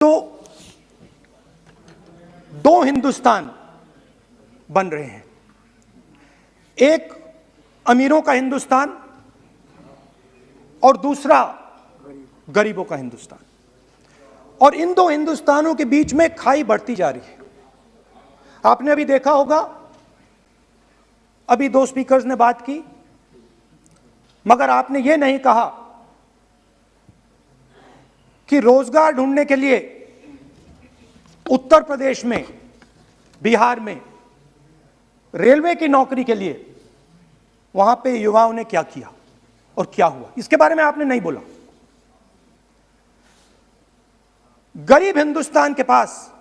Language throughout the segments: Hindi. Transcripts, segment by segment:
तो दो हिंदुस्तान बन रहे हैं, एक अमीरों का हिंदुस्तान और दूसरा गरीबों का हिंदुस्तान। और इन दो हिंदुस्तानों के बीच में खाई बढ़ती जा रही है। आपने अभी देखा होगा, अभी दो स्पीकर्स ने बात की, मगर आपने ये नहीं कहा कि रोजगार ढूंढने के लिए उत्तर प्रदेश में, बिहार में रेलवे की नौकरी के लिए वहां पे युवाओं ने क्या किया और क्या हुआ, इसके बारे में आपने नहीं बोला। गरीब हिंदुस्तान के पास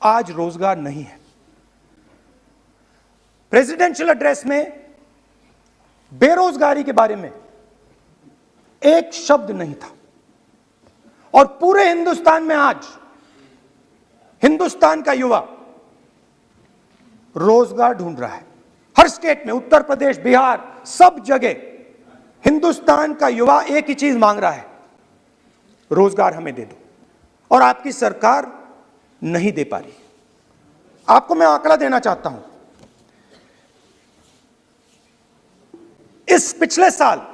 आज रोजगार नहीं है। प्रेसिडेंशियल एड्रेस में बेरोजगारी के बारे में एक शब्द नहीं था। और पूरे हिंदुस्तान में आज हिंदुस्तान का युवा रोजगार ढूंढ रहा है। हर स्टेट में, उत्तर प्रदेश, बिहार, सब जगह हिंदुस्तान का युवा एक ही चीज मांग रहा है, रोजगार हमें दे दो। और आपकी सरकार नहीं दे पा रही। आपको मैं आंकड़ा देना चाहता हूं। इस पिछले साल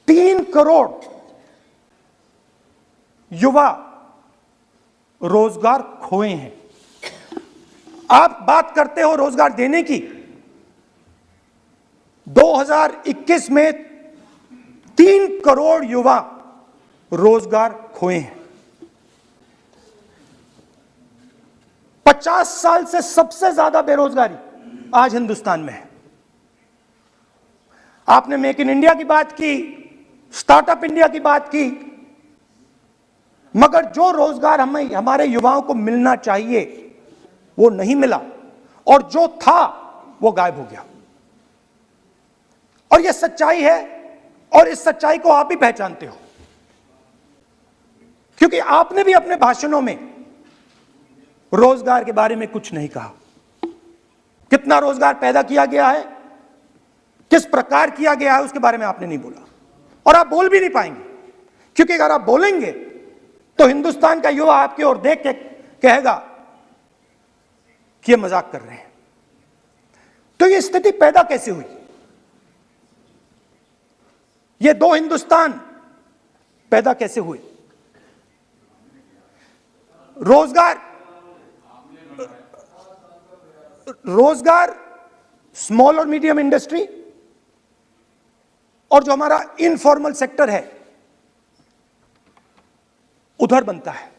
3 करोड़ युवा रोजगार खोए हैं। आप बात करते हो रोजगार देने की। 2021 में 3 करोड़ युवा रोजगार खोए हैं। 50 साल से सबसे ज्यादा बेरोजगारी आज हिंदुस्तान में है। आपने मेक इन इंडिया की बात की, स्टार्टअप इंडिया की बात की, मगर जो रोजगार हमें, हमारे युवाओं को मिलना चाहिए वो नहीं मिला, और जो था वो गायब हो गया। और यह सच्चाई है, और इस सच्चाई को आप भी पहचानते हो, क्योंकि आपने भी अपने भाषणों में रोजगार के बारे में कुछ नहीं कहा। कितना रोजगार पैदा किया गया है, किस प्रकार किया गया है, उसके बारे में आपने नहीं बोला। और आप बोल भी नहीं पाएंगे, क्योंकि अगर आप बोलेंगे तो हिंदुस्तान का युवा आपकी ओर देख के कहेगा कि ये मजाक कर रहे हैं। तो ये स्थिति पैदा कैसे हुई? ये दो हिंदुस्तान पैदा कैसे हुए? रोजगार स्मॉल और मीडियम इंडस्ट्री और जो हमारा इनफॉर्मल सेक्टर है उधर बनता है।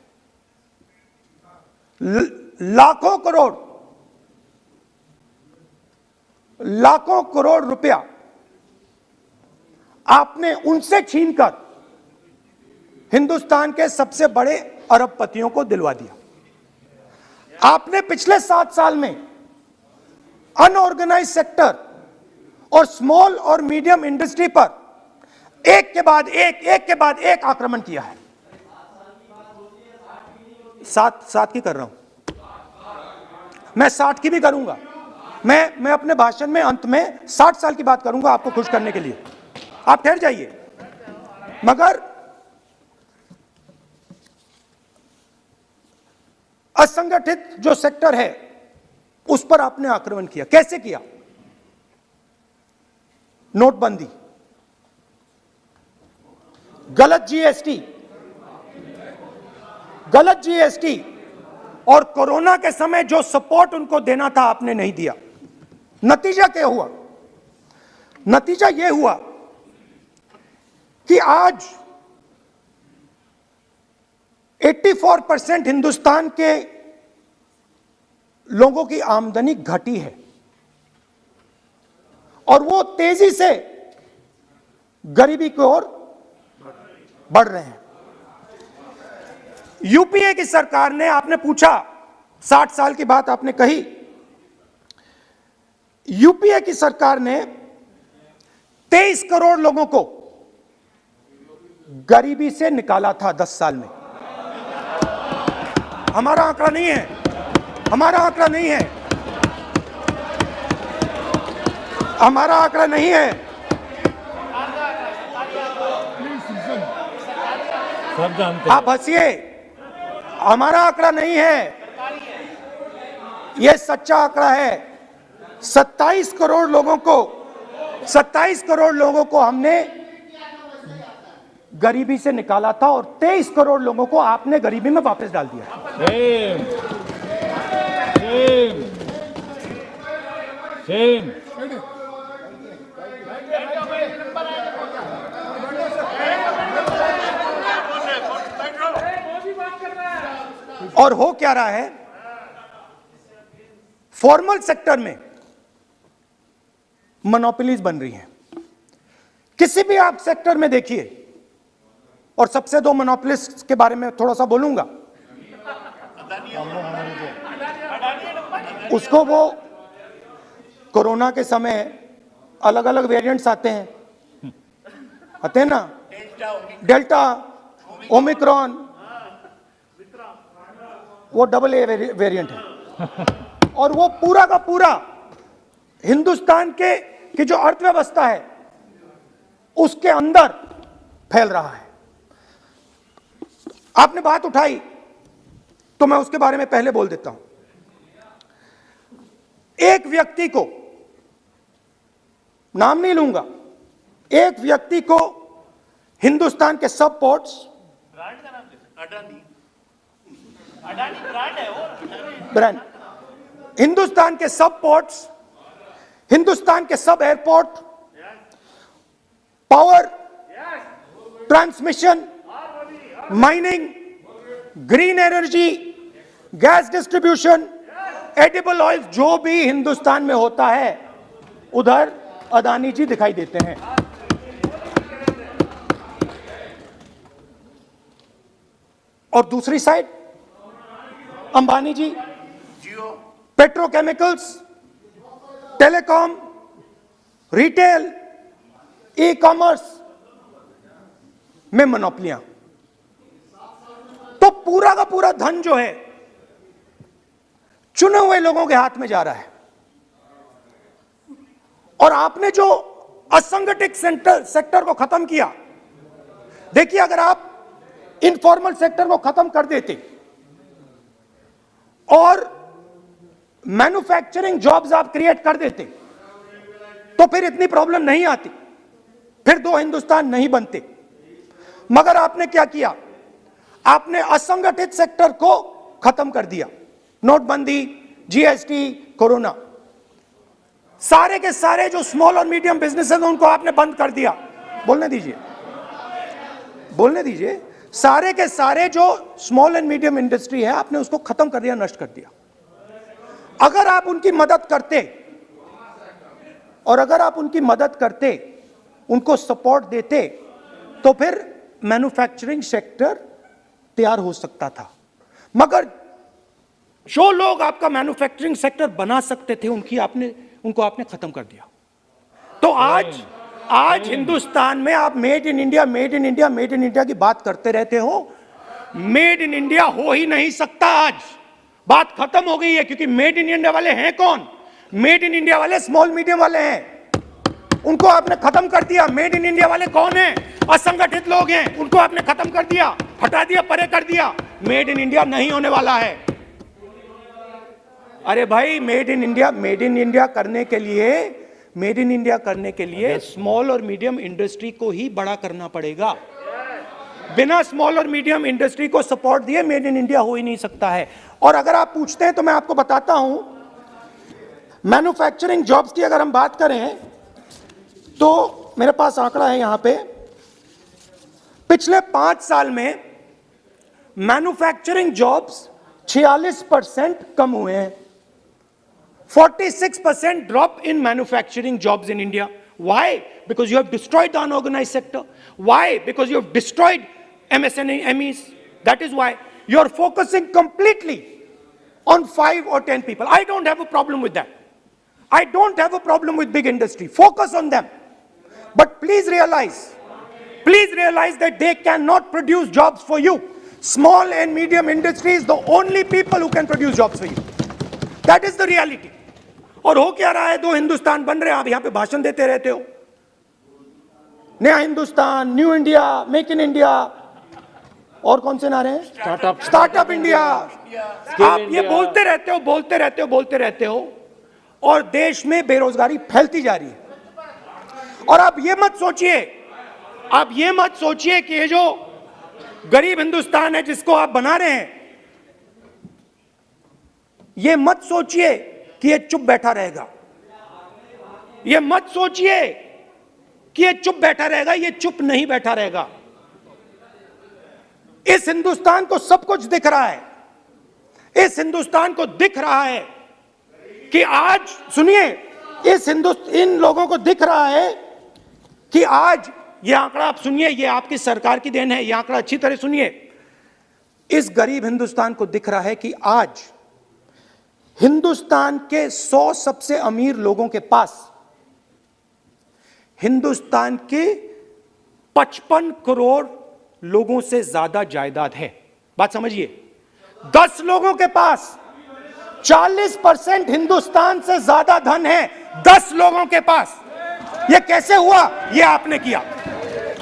लाखों करोड़ रुपया आपने उनसे छीनकर हिंदुस्तान के सबसे बड़े अरबपतियों को दिलवा दिया। आपने पिछले 7 साल में अनऑर्गेनाइज सेक्टर और स्मॉल और मीडियम इंडस्ट्री पर एक के बाद एक आक्रमण किया है। 7 की कर रहा हूं मैं, 60 की भी करूंगा मैं अपने भाषण में अंत में 60 साल की बात करूंगा आपको खुश करने के लिए। आप ठहर जाइए। मगर असंगठित जो सेक्टर है उस पर आपने आक्रमण किया। कैसे किया? नोटबंदी, गलत जीएसटी और कोरोना के समय जो सपोर्ट उनको देना था आपने नहीं दिया। नतीजा क्या हुआ? नतीजा यह हुआ कि आज 84% हिंदुस्तान के लोगों की आमदनी घटी है, और वो तेजी से गरीबी की ओर बढ़ रहे हैं। यूपीए की सरकार ने, आपने पूछा 60 साल की बात आपने कही, यूपीए की सरकार ने 23 करोड़ लोगों को गरीबी से निकाला था 10 साल में। हमारा आंकड़ा नहीं है, हमारा आंकड़ा नहीं है, हमारा आंकड़ा नहीं है। सब जानते हैं। आप हंसिए, हमारा आंकड़ा नहीं है, यह सच्चा आंकड़ा है। 27 करोड़ लोगों को हमने गरीबी से निकाला था और 23 करोड़ लोगों को आपने गरीबी में वापस डाल दिया। Same same. और हो क्या रहा है, फॉर्मल सेक्टर में मोनोपोलीज बन रही हैं। किसी भी आप सेक्टर में देखिए, और सबसे दो मोनोपोलिस्ट के बारे में थोड़ा सा बोलूंगा। उसको वो कोरोना के समय अलग अलग वेरिएंट्स आते हैं ना, डेल्टा, ओमिक्रॉन, वो AA वेरिएंट है, और वो पूरा का पूरा हिंदुस्तान की जो अर्थव्यवस्था है उसके अंदर फैल रहा है। आपने बात उठाई तो मैं उसके बारे में पहले बोल देता हूं। एक व्यक्ति को, नाम नहीं लूंगा, एक व्यक्ति को हिंदुस्तान के सब पोर्ट्स, ब्रांड का नाम अडानी ब्रांड है वो, ब्रांड, हिंदुस्तान के सब पोर्ट्स, हिंदुस्तान के सब airport, power, transmission, mining, green energy, gas distribution, edible oil, जो भी हिंदुस्तान में होता है उधर अदानी जी दिखाई देते हैं। और दूसरी side Ambani ji petrochemicals, telecom, retail, e commerce में मोनोपोलियां। तो पूरा का पूरा धन जो है चुने हुए लोगों के हाथ में जा रहा है। और आपने जो असंगठित सेक्टर को खत्म किया, देखिए अगर आप इनफॉर्मल सेक्टर को खत्म कर देते और मैन्युफैक्चरिंग जॉब्स आप क्रिएट कर देते तो फिर इतनी प्रॉब्लम नहीं आती, फिर दो हिंदुस्तान नहीं बनते। मगर आपने क्या किया, आपने असंगठित सेक्टर को खत्म कर दिया। नोटबंदी, जीएसटी, कोरोना, सारे के सारे जो स्मॉल और मीडियम बिजनेसेस हैं उनको आपने बंद कर दिया। बोलने दीजिए, सारे के सारे जो स्मॉल एंड मीडियम इंडस्ट्री है आपने उसको खत्म कर दिया, नष्ट कर दिया। अगर आप उनकी मदद करते, और अगर आप उनकी मदद करते, उनको सपोर्ट देते, तो फिर मैन्युफैक्चरिंग सेक्टर तैयार हो सकता था। मगर जो लोग आपका मैन्युफैक्चरिंग सेक्टर बना सकते थे उनको आपने खत्म कर दिया। तो आज हिंदुस्तान में आप मेड इन इंडिया की बात करते रहते हो। मेड इन इंडिया हो ही नहीं सकता। आज बात खत्म हो गई है, क्योंकि मेड इन इंडिया वाले हैं कौन? मेड इन इंडिया वाले स्मॉल मीडियम वाले हैं, उनको आपने खत्म कर दिया। मेड इन इंडिया वाले कौन हैं? असंगठित लोग हैं, उनको आपने खत्म कर दिया, हटा दिया, परे कर दिया। मेड इन इंडिया नहीं होने वाला है। अरे भाई, मेड इन इंडिया करने के लिए स्मॉल और मीडियम इंडस्ट्री को ही बड़ा करना पड़ेगा। बिना स्मॉल और मीडियम इंडस्ट्री को सपोर्ट दिए मेड इन इंडिया हो ही नहीं सकता है। और अगर आप पूछते हैं तो मैं आपको बताता हूं, मैन्युफैक्चरिंग जॉब्स की अगर हम बात करें तो मेरे पास आंकड़ा है यहां पे, पिछले 5 साल में मैन्युफैक्चरिंग जॉब्स 46% कम हुए हैं। 46% drop in manufacturing jobs in India. Why? Because you have destroyed the unorganized sector. Why? Because you have destroyed MSMEs. That is why you are focusing completely on 5 or 10 people. I don't have a problem with that. I don't have a problem with big industry. Focus on them. But please realize that they cannot produce jobs for you. Small and medium industry is the only people who can produce jobs for you. That is the reality. और हो क्या रहा है, 2 हिंदुस्तान बन रहे हैं। आप यहां पे भाषण देते रहते हो, नया Hindustan, new India, make in India. और कौन से नारे हैं? Startup India. आप ये बोलते रहते हो और देश में बेरोजगारी फैलती जा रही है। और आप ये मत सोचिए कि ये जो गरीब हिंदुस्तान है जिसको आप बना रहे हैं, ये मत सोचिए कि ये चुप बैठा रहेगा। ये मत सोचिए कि ये चुप बैठा रहेगा, ये चुप नहीं बैठा रहेगा। इस हिंदुस्तान को सब कुछ दिख रहा है। इस हिंदुस्तान को दिख रहा है कि आज, सुनिए, इन लोगों को दिख रहा है कि आज ये आंकड़ा, आप सुनिए, ये आपकी सरकार की देन है, ये आंकड़ा अच्छी तरह सुनिए। इस गरीब हिंदुस्तान को दिख रहा है कि आज हिंदुस्तान के 100 सबसे अमीर लोगों के पास हिंदुस्तान के 55 करोड़ लोगों से ज्यादा जायदाद है। बात समझिए, 10 लोगों के पास 40% हिंदुस्तान से ज्यादा धन है। 10 लोगों के पास। यह कैसे हुआ? यह आपने किया,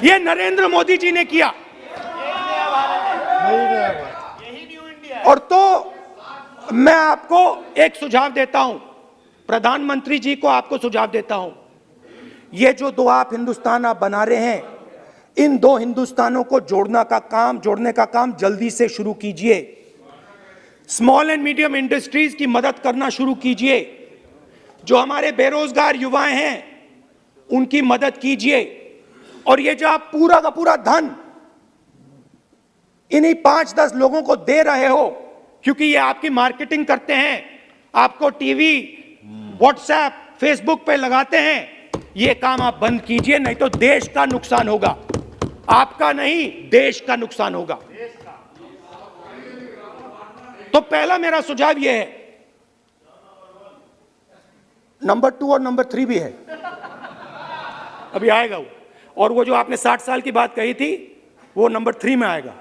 यह नरेंद्र मोदी जी ने किया। और तो मैं आपको एक सुझाव देता हूं, प्रधानमंत्री जी को आपको सुझाव देता हूं, ये जो दो आप हिंदुस्तान आप बना रहे हैं, इन दो हिंदुस्तानों को जोड़ने का काम जल्दी से शुरू कीजिए। स्मॉल एंड मीडियम इंडस्ट्रीज की मदद करना शुरू कीजिए। जो हमारे बेरोजगार युवाएं हैं उनकी मदद कीजिए। और ये जो आप पूरा का पूरा धन इन्हीं 5-10 लोगों को दे रहे हो, क्योंकि ये आपकी मार्केटिंग करते हैं, आपको टीवी, व्हाट्सएप, फेसबुक पे लगाते हैं, ये काम आप बंद कीजिए, नहीं तो देश का नुकसान होगा। आपका नहीं, देश का नुकसान होगा। तो पहला मेरा सुझाव यह है। नंबर 2 और नंबर 3 भी है, अभी आएगा वो। और वो जो आपने 60 साल की बात कही थी, वो नंबर 3 में आएगा।